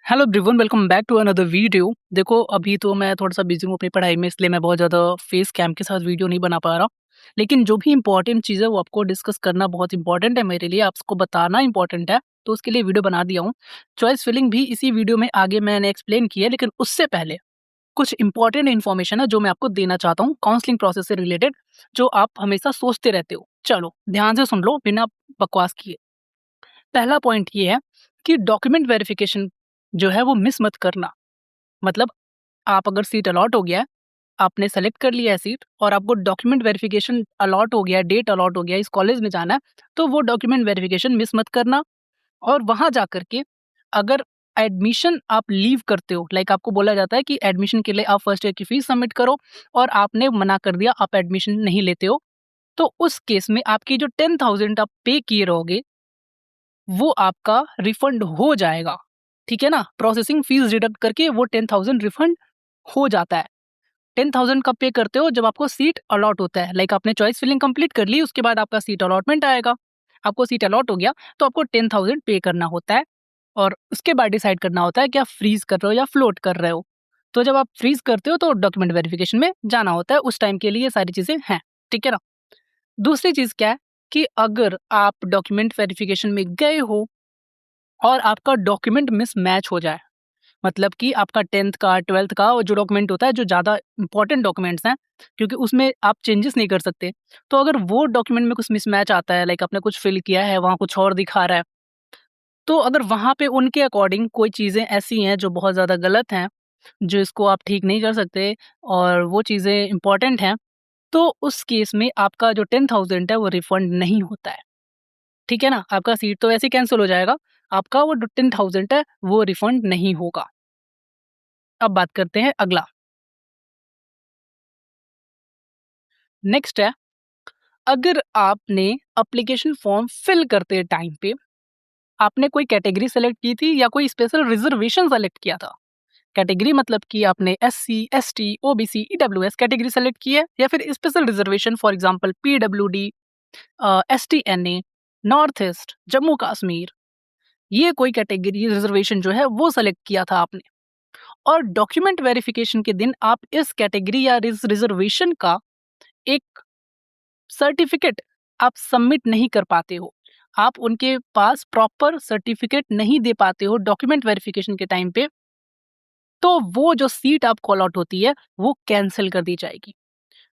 Hello everyone, welcome back to another video. देखो, अभी तो मैं थोड़ा-सा बिज़ी हूँ अपनी पढ़ाई में, इसलिए मैं बहुत ज़्यादा फेस कैम के साथ वीडियो नहीं बना पा रहा। लेकिन जो भी इम्पोर्टेंट चीज़ है वो आपको डिस्कस करना बहुत इम्पोर्टेंट है मेरे लिए, आपको बताना इम्पोर्टेंट है, तो उसके लिए वीडियो बना दिया हूँ। चॉइस फिलिंग भी इसी वीडियो में आगे मैंने एक्सप्लेन की है, लेकिन उससे पहले कुछ इम्पोर्टेंट इन्फॉर्मेशन है जो मैं आपको देना चाहता हूँ काउंसलिंग प्रोसेस से रिलेटेड, जो आप हमेशा सोचते रहते हो। चलो, ध्यान से सुन लो बिना बकवास किए। पहला पॉइंट ये है कि डॉक्यूमेंट वेरिफिकेशन जो है वो मिस मत करना। मतलब आप अगर सीट अलॉट हो गया है, आपने सेलेक्ट कर लिया है सीट और आपको डॉक्यूमेंट वेरिफिकेशन अलॉट हो गया है, डेट अलॉट हो गया है, इस कॉलेज में जाना है, तो वो डॉक्यूमेंट वेरिफिकेशन मिस मत करना। और वहाँ जा कर के अगर एडमिशन आप लीव करते हो, लाइक आपको बोला जाता है कि एडमिशन के लिए आप फर्स्ट ईयर की फीस सबमिट करो और आपने मना कर दिया, आप एडमिशन नहीं लेते हो, तो उस केस में आपकी जो 10,000 आप पे किए रहोगे वो आपका रिफंड हो जाएगा। ठीक है ना? प्रोसेसिंग फीस डिडक्ट करके वो 10,000 रिफंड हो जाता है। 10,000 कब पे करते हो? जब आपको सीट अलॉट होता है। लाइक आपने चॉइस फिलिंग कंप्लीट कर ली, उसके बाद आपका सीट अलॉटमेंट आएगा। आपको सीट अलॉट हो गया तो आपको 10,000 पे करना होता है और उसके बाद डिसाइड करना होता है कि आप फ्रीज कर रहे हो या फ्लोट कर रहे हो। तो जब आप फ्रीज करते हो तो डॉक्यूमेंट वेरिफिकेशन में जाना होता है, उस टाइम के लिए ये सारी चीजें हैं। ठीक है ना? दूसरी चीज क्या है कि अगर आप डॉक्यूमेंट वेरिफिकेशन में गए हो और आपका डॉक्यूमेंट मिसमैच हो जाए, मतलब कि आपका 10th का 12th का वो जो डॉक्यूमेंट होता है, जो ज़्यादा इंपॉर्टेंट डॉक्यूमेंट्स हैं, क्योंकि उसमें आप चेंजेस नहीं कर सकते। तो अगर वो डॉक्यूमेंट में कुछ मिसमैच आता है, लाइक आपने कुछ फिल किया है, वहाँ कुछ और दिखा रहा है, तो अगर वहाँ पे उनके अकॉर्डिंग कोई चीज़ें ऐसी हैं जो बहुत ज़्यादा गलत हैं, जो इसको आप ठीक नहीं कर सकते और वो चीज़ें इंपॉर्टेंट हैं, तो उस केस में आपका जो 10,000 है वो रिफंड नहीं होता है। ठीक है ना? आपका सीट तो वैसे ही कैंसल हो जाएगा, आपका वो 10,000 है वो रिफंड नहीं होगा। अब बात करते हैं अगला। नेक्स्ट है, अगर आपने एप्लीकेशन फॉर्म फिल करते टाइम पे आपने कोई कैटेगरी सेलेक्ट की थी या कोई स्पेशल रिजर्वेशन सेलेक्ट किया था। कैटेगरी मतलब कि आपने SC, ST, OBC, EWS category select की है या फिर special reservation, for example PWD, STNA, north east, Jammu Kashmir, ये कोई कैटेगरी रिजर्वेशन जो है वो सेलेक्ट किया था आपने। और डॉक्यूमेंट वेरिफिकेशन के दिन आप इस कैटेगरी या रिजर्वेशन का एक सर्टिफिकेट आप सबमिट नहीं कर पाते हो। आप उनके पास प्रॉपर सर्टिफिकेट नहीं दे पाते हो डॉक्यूमेंट वेरिफिकेशन के टाइम पे, तो वो जो सीट आपको अलॉट होती है वो कैंसिल कर दी जाएगी।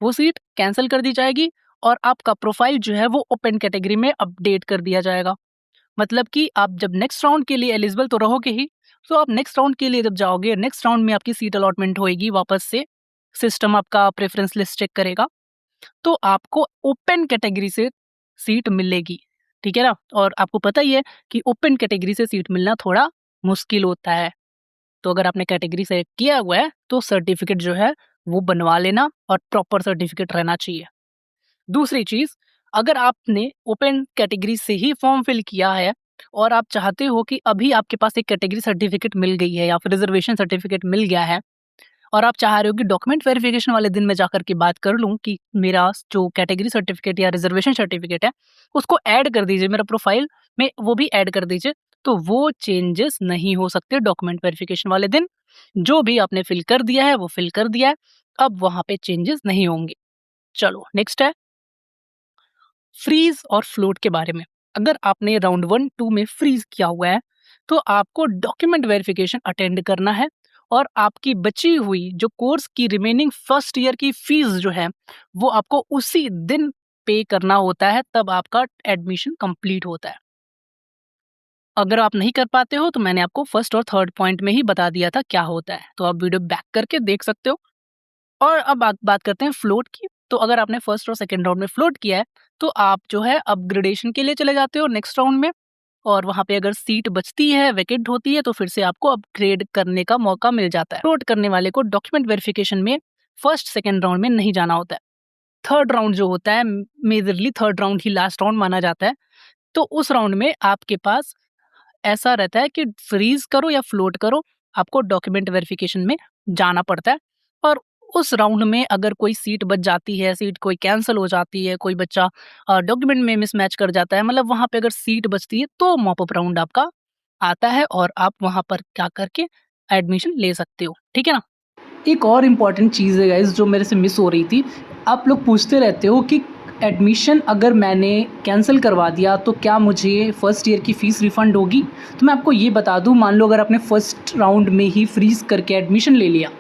वो सीट कैंसिल कर दी जाएगी और आपका प्रोफाइल जो है वो ओपन कैटेगरी में अपडेट कर दिया जाएगा। मतलब कि आप जब नेक्स्ट राउंड के लिए एलिजिबल तो रहोगे ही, तो आप नेक्स्ट राउंड के लिए जब जाओगे, नेक्स्ट राउंड में आपकी सीट अलॉटमेंट होएगी, वापस से सिस्टम आपका प्रेफरेंस लिस्ट चेक करेगा, तो आपको ओपन कैटेगरी से सीट मिलेगी। ठीक है ना? और आपको पता ही है कि ओपन कैटेगरी से सीट मिलना थोड़ा मुश्किल होता है। तो अगर आपने कैटेगरी सेलेक्ट किया हुआ है तो सर्टिफिकेट जो है वो बनवा लेना और प्रॉपर सर्टिफिकेट रहना चाहिए। दूसरी चीज, अगर आपने ओपन कैटेगरी से ही फॉर्म फिल किया है और आप चाहते हो कि अभी आपके पास एक कैटेगरी सर्टिफिकेट मिल गई है या फिर रिजर्वेशन सर्टिफिकेट मिल गया है और आप चाह रहे हो कि डॉक्यूमेंट वेरिफिकेशन वाले दिन मैं जाकर के बात कर लूँ कि मेरा जो कैटेगरी सर्टिफिकेट या रिजर्वेशन सर्टिफिकेट है उसको ऐड कर दीजिए, मेरा प्रोफाइल में वो भी ऐड कर दीजिए, तो वो चेंजेस नहीं हो सकते डॉक्यूमेंट वेरिफिकेशन वाले दिन। जो भी आपने फिल कर दिया है वो फिल कर दिया है, अब वहां पे चेंजेस नहीं होंगे। चलो, नेक्स्ट है फ्रीज और फ्लोट के बारे में। अगर आपने राउंड 1-2 में फ्रीज किया हुआ है तो आपको डॉक्यूमेंट वेरिफिकेशन अटेंड करना है और आपकी बची हुई जो कोर्स की रिमेनिंग फर्स्ट ईयर की फीस जो है वो आपको उसी दिन पे करना होता है, तब आपका एडमिशन कंप्लीट होता है। अगर आप नहीं कर पाते हो तो मैंने आपको फर्स्ट और थर्ड पॉइंट में ही बता दिया था क्या होता है, तो आप वीडियो बैक करके देख सकते हो। और अब बात करते हैं फ्लोट की। तो अगर आपने फर्स्ट और सेकंड राउंड में फ्लोट किया है तो आप जो है अपग्रेडेशन के लिए चले जाते हो नेक्स्ट राउंड में, और वहां पे अगर सीट बचती है, वैकेंट होती है, तो फिर से आपको अपग्रेड करने का मौका मिल जाता है। फ्लोट करने वाले को डॉक्यूमेंट वेरिफिकेशन में फर्स्ट सेकंड राउंड में नहीं जाना होता है। थर्ड राउंड जो होता है, मेजरली थर्ड राउंड ही लास्ट राउंड माना जाता है, तो उस राउंड में आपके पास ऐसा रहता है कि फ्रीज करो या फ्लोट करो, आपको डॉक्यूमेंट वेरिफिकेशन में जाना पड़ता है। और उस राउंड में अगर कोई सीट बच जाती है, सीट कोई कैंसिल हो जाती है, कोई बच्चा डॉक्यूमेंट में मिसमैच कर जाता है, मतलब वहां पे अगर सीट बचती है तो मॉपअप राउंड आपका आता है और आप वहाँ पर क्या करके एडमिशन ले सकते हो, ठीक है ना? एक और इम्पॉर्टेंट चीज़ है गाइस जो मेरे से मिस हो रही थी। आप लोग पूछते रहते हो कि एडमिशन अगर मैंने कैंसिल करवा दिया तो क्या मुझे फर्स्ट ईयर की फ़ीस रिफ़ंड होगी? तो मैं आपको ये बता दूँ, मान लो अगर आपने फर्स्ट राउंड में ही फ्रीज़ करके एडमिशन ले लिया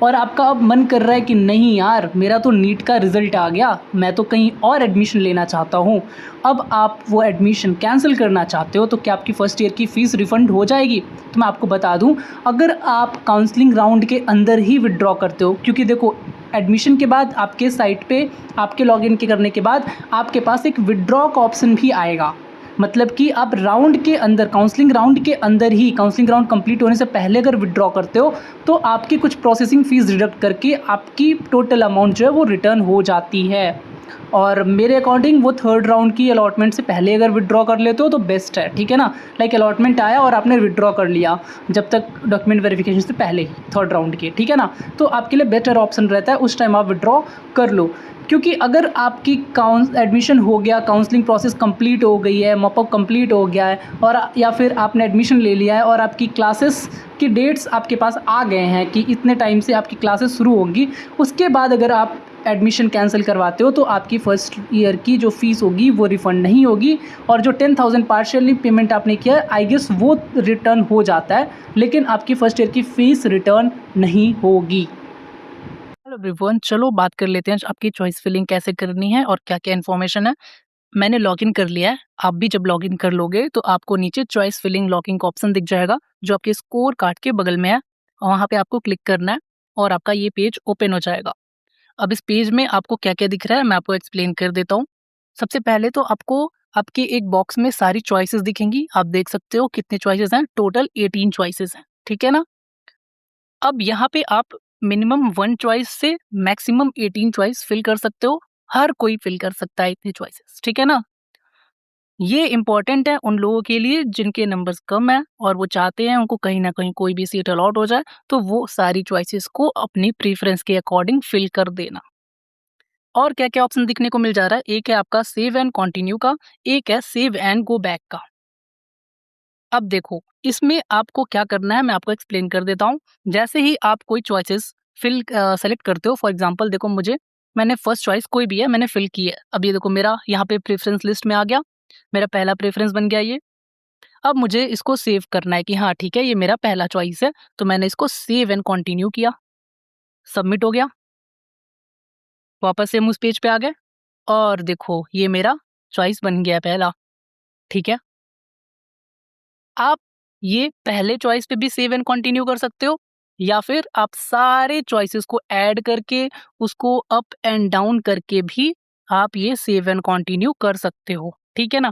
और आपका अब मन कर रहा है कि नहीं यार, मेरा तो नीट का रिज़ल्ट आ गया, मैं तो कहीं और एडमिशन लेना चाहता हूँ। अब आप वो एडमिशन कैंसिल करना चाहते हो तो क्या आपकी फर्स्ट ईयर की फ़ीस रिफ़ंड हो जाएगी? तो मैं आपको बता दूँ, अगर आप काउंसलिंग राउंड के अंदर ही विथड्रॉ करते हो, क्योंकि देखो एडमिशन के बाद आपके साइट पे आपके लॉगिन के करने के बाद आपके पास एक विथड्रॉ का ऑप्शन भी आएगा। मतलब कि आप राउंड के अंदर, काउंसलिंग राउंड के अंदर ही, काउंसलिंग राउंड कंप्लीट होने से पहले अगर विथड्रॉ करते हो तो आपकी कुछ प्रोसेसिंग फ़ीस डिडक्ट करके आपकी टोटल अमाउंट जो है वो रिटर्न हो जाती है। और मेरे अकॉर्डिंग वो थर्ड राउंड की अलॉटमेंट से पहले अगर विथड्रॉ कर लेते हो तो बेस्ट है, ठीक है ना? लाइक अलॉटमेंट आया और आपने विथड्रॉ कर लिया जब तक डॉक्यूमेंट वेरिफिकेशन से पहले ही, थर्ड राउंड के, ठीक है ना? तो आपके लिए बेटर ऑप्शन रहता है, उस टाइम आप विथड्रॉ कर लो। क्योंकि अगर आपकी एडमिशन हो गया, काउंसलिंग प्रोसेस कंप्लीट हो गई है, मॉपअप कंप्लीट हो गया है और या फिर आपने एडमिशन ले लिया है और आपकी क्लासेस की डेट्स आपके पास आ गए हैं कि इतने टाइम से आपकी क्लासेस शुरू होंगी, उसके बाद अगर आप एडमिशन कैंसिल करवाते हो तो आपकी फ़र्स्ट ईयर की जो फ़ीस होगी वो रिफ़ंड नहीं होगी और जो 10,000 पार्शियली पेमेंट आपने किया है, आई गेस वो रिटर्न हो जाता है, लेकिन आपकी फ़र्स्ट ईयर की फ़ीस रिटर्न नहीं होगी। हेलो एवरीवन, चलो बात कर लेते हैं आपकी चॉइस फिलिंग कैसे करनी है और क्या-क्या इन्फॉर्मेशन है। मैंने लॉगिन कर लिया है, आप भी जब लॉगिन कर लोगे तो आपको नीचे चॉइस फिलिंग लॉगिंग का ऑप्शन दिख जाएगा, जो आपके स्कोर कार्ड के बगल में है। वहाँ पे आपको क्लिक करना है और आपका ये पेज ओपन हो जाएगा। अब इस पेज में आपको क्या-क्या दिख रहा है मैं आपको एक्सप्लेन कर देता हूँ। सबसे पहले तो आपको आपके एक बॉक्स में सारी चॉइसेस दिखेंगी। आप देख सकते हो कितने चॉइसेस हैं, टोटल 18 चॉइसेस हैं, ठीक है ना? अब यहाँ पे आप मिनिमम 1 चॉइस से मैक्सिमम 18 चॉइस फिल कर सकते हो। हर कोई फिल कर सकता है इतनी चॉइसेस, ठीक है ना? ये इम्पोर्टेंट है उन लोगों के लिए जिनके नंबर्स कम हैं और वो चाहते हैं उनको कहीं न कहीं कोई भी सीट अलॉट हो जाए, तो वो सारी चॉइसेस को अपनी प्रेफ़रेंस के अकॉर्डिंग फिल कर देना। और क्या-क्या ऑप्शन दिखने को मिल जा रहा है, एक है आपका सेव एंड कंटिन्यू का, एक है सेव एंड गो बैक का। अब देखो, इसमें आपको क्या करना है मैं आपको एक्सप्लेन कर देता हूँ। जैसे ही आप कोई चॉइसेस सेलेक्ट करते हो, फॉर एग्जांपल देखो मैंने फर्स्ट चॉइस कोई भी है मैंने फिल की है। अब ये देखो मेरा यहाँ पे प्रेफ़रेंस लिस्ट में आ गया, मेरा पहला प्रेफ़रेंस बन गया ये। अब मुझे इसको सेव करना है कि हाँ ठीक है ये मेरा पहला चॉइस है, तो मैंने इसको सेव एंड कंटिन्यू किया, सबमिट हो गया। वापस से हम उस पेज पे आ गए और देखो ये मेरा चॉइस बन गया पहला, ठीक है? आप ये पहले चॉइस पे भी सेव एंड कंटिन्यू कर सकते हो या फिर आप सारे चॉइसेस को ऐड करके उसको अप एंड डाउन करके भी आप ये सेव एंड कंटिन्यू कर सकते हो, ठीक है ना?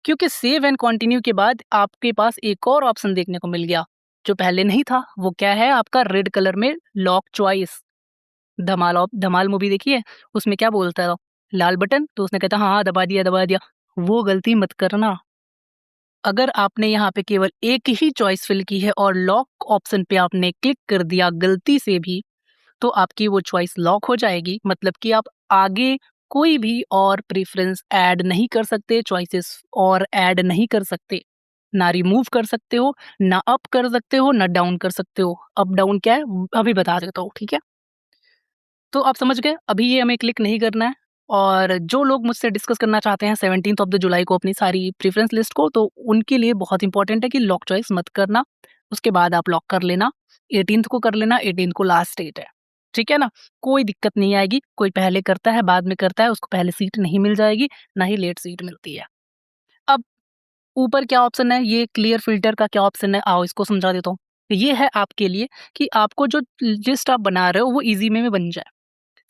क्योंकि सेव एंड कंटिन्यू के बाद आपके पास एक और ऑप्शन देखने को मिल गया, जो पहले नहीं था। वो क्या है आपका रेड कलर में लॉक चॉइस। धमाल मूवी देखी है? उसमें क्या बोलता है लाल बटन, तो उसने कहता हाँ, हाँ दबा दिया, दबा दिया। वो गलती मत करना। अगर आपने यहाँ पे केवल एक ही चॉइस फिल की है और लॉक ऑप्शन पे आपने क्लिक कर दिया गलती से भी, तो आपकी वो चॉइस लॉक हो जाएगी। मतलब कि आप आगे कोई भी और प्रेफ़रेंस ऐड नहीं कर सकते, चॉइसेस और ऐड नहीं कर सकते। ना रिमूव कर सकते हो, ना अप कर सकते हो, ना डाउन कर सकते हो। अप डाउन क्या है अभी बता देता हूँ, ठीक है? तो आप समझ गए, अभी ये हमें क्लिक नहीं करना है। और जो लोग मुझसे डिस्कस करना चाहते हैं 17th ऑफ द जुलाई को अपनी सारी प्रेफ़रेंस लिस्ट को, तो उनके लिए बहुत इंपॉर्टेंट है कि लॉक चॉइस मत करना। उसके बाद आप लॉक कर लेना, 18th को कर लेना, 18th को लास्ट डेट है। ठीक है ना? कोई दिक्कत नहीं आएगी, कोई पहले करता है, बाद में करता है, उसको पहले सीट नहीं मिल जाएगी, ना ही लेट सीट मिलती है। अब ऊपर क्या ऑप्शन है, ये क्लियर फ़िल्टर का क्या ऑप्शन है, आओ इसको समझा देता हूँ। ये है आपके लिए कि आपको जो लिस्ट आप बना रहे हो, वो ईज़ी में बन जाए।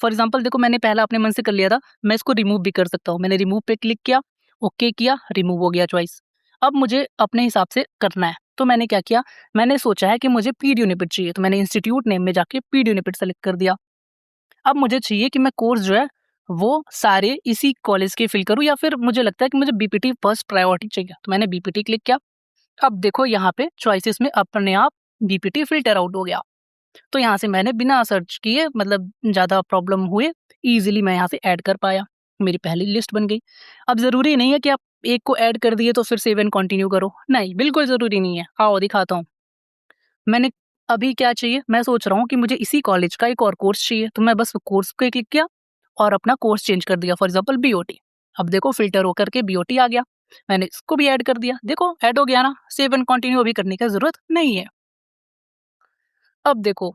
फॉर एग्जाम्पल देखो मैंने पहला अपने मन से कर लिया था, मैं इसको रिमूव भी कर सकता हूँ। मैंने रिमूव पे क्लिक किया, ओके किया, रिमूव हो गया चॉइस। अब मुझे अपने हिसाब से करना है, तो मैंने क्या किया, मैंने सोचा है कि मुझे पीड यूनिपिड चाहिए, तो मैंने इंस्टीट्यूट नेम में जाके पीड यूनिपिड सेलेक्ट कर दिया। अब मुझे चाहिए कि मैं कोर्स जो है वो सारे इसी कॉलेज के फिल करूँ या फिर मुझे लगता है कि मुझे बीपीटी फर्स्ट प्रायोरिटी चाहिए, तो मैंने बीपीटी क्लिक किया। अब देखो यहाँ पे चॉइसेस में अपने आप बीपीटी फिल्टर आउट हो गया। तो यहाँ से मैंने बिना सर्च किए, मतलब ज़्यादा प्रॉब्लम हुए, ईज़िली मैं यहाँ से ऐड कर पाया। मेरी पहली लिस्ट बन गई। अब ज़रूरी नहीं है कि आप एक को ऐड कर दिए तो फिर सेव एंड कंटिन्यू करो, नहीं बिल्कुल ज़रूरी नहीं है। आओ दिखाता हूँ। मैंने अभी क्या चाहिए, मैं सोच रहा हूँ कि मुझे इसी कॉलेज का एक और कोर्स चाहिए, तो मैं बस कोर्स पे क्लिक किया और अपना कोर्स चेंज कर दिया, फॉर एग्ज़ाम्पल बीओटी। अब देखो फ़िल्टर होकर के बीओटी आ गया, मैंने इसको भी ऐड कर दिया, देखो ऐड हो गया ना, सेव एंड कंटिन्यू अभी करने का ज़रूरत नहीं है। अब देखो,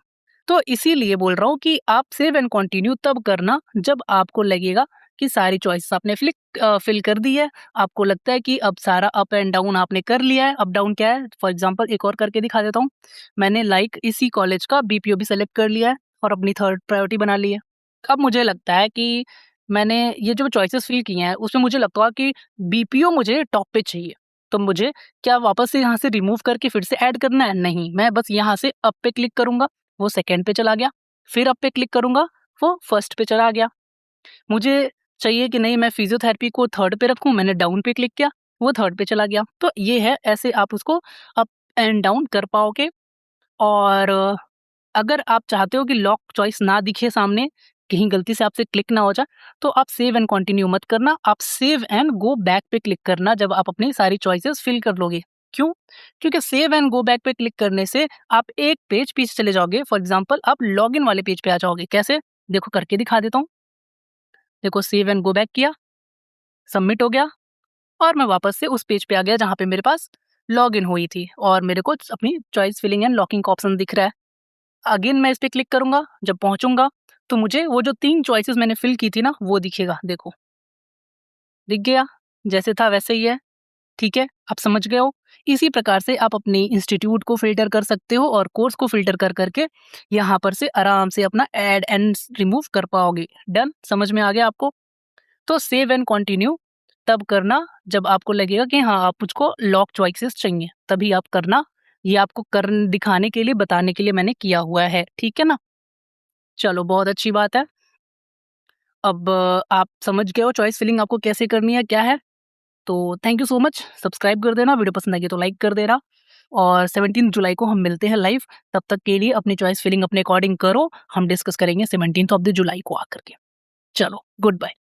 तो इसीलिए बोल रहा हूँ कि आप सेव एंड कंटिन्यू तब करना जब आपको लगेगा कि सारी चॉइसेस आपने फिल कर दी है, आपको लगता है कि अब सारा अप एंड डाउन आपने कर लिया है। अप डाउन क्या है, फॉर एग्जांपल एक और करके दिखा देता हूँ। मैंने इसी कॉलेज का बीपीओ भी सेलेक्ट कर लिया है और अपनी थर्ड प्रायोरिटी बना ली है। अब मुझे लगता है कि मैंने ये जो चॉइसेस फिल किए हैं उसमें मुझे लगता है कि बीपीओ मुझे टॉप पे चाहिए, तो मुझे क्या वापस से यहाँ से रिमूव करके फिर से ऐड करना है? नहीं, मैं बस यहाँ से अप पे क्लिक करूँगा, वो सेकंड पे चला गया, फिर अप पे क्लिक करूँगा, वो फर्स्ट पे चला गया। मुझे चाहिए कि नहीं मैं फिजियोथेरेपी को थर्ड पे रखूँ, मैंने डाउन पे क्लिक किया, वो थर्ड पे चला गया। तो ये है, ऐसे आप उसको अप एंड डाउन कर पाओगे। और अगर आप चाहते हो कि लॉक चॉइस ना दिखे सामने, कहीं गलती से आपसे क्लिक ना हो जाए, तो आप सेव एंड कंटिन्यू मत करना, आप सेव एंड गो बैक पे क्लिक करना जब आप अपनी सारी चॉइसेस फिल कर लोगे। क्यों? क्योंकि सेव एंड गो बैक पे क्लिक करने से आप एक पेज पीछे चले जाओगे, फॉर एग्जाम्पल आप लॉगिन वाले पेज पे आ जाओगे। कैसे? देखो करके दिखा देता हूँ। देखो सेव एंड गो बैक किया, सबमिट हो गया और मैं वापस से उस पेज पे आ गया जहाँ पे मेरे पास लॉगिन हुई थी और मेरे को अपनी चॉइस फिलिंग एंड लॉकिंग का ऑप्शन दिख रहा है। अगेन मैं इस पे क्लिक करूँगा, जब पहुँचूँगा तो मुझे वो जो 3 चॉइसेस मैंने फिल की थी ना, वो दिखेगा, देखो, दिख गया, जैसे था वैसे ही है, ठीक है? आप समझ गए हो? इसी प्रकार से आप अपने इंस्टीट्यूट को फ़िल्टर कर सकते हो और कोर्स को फ़िल्टर कर के यहाँ पर से आराम से अपना ऐड एंड रिमूव कर पाओगे। डन? समझ में आ गया आपको? तो सेव एंड कंटिन्यू तब करना जब आपको लगेगा कि हाँ, आप मुझको लॉक चॉइसेस चाहिए, तभी आप करना। ये आपको करन दिखाने के लिए, बताने के लिए मैंने किया हुआ है, ठीक है ना? चलो बहुत अच्छी बात है। अब आप समझ गए हो चॉइस फिलिंग आपको कैसे करनी है, क्या है? तो thank you so much, subscribe कर देना, वीडियो पसंद आई तो लाइक कर देना और 17 जुलाई को हम मिलते हैं लाइव। तब तक के लिए अपनी चॉइस फिलिंग अपने अकॉर्डिंग करो, हम डिस्कस करेंगे 17th ऑफ द जुलाई को आकर के। चलो, गुड बाय।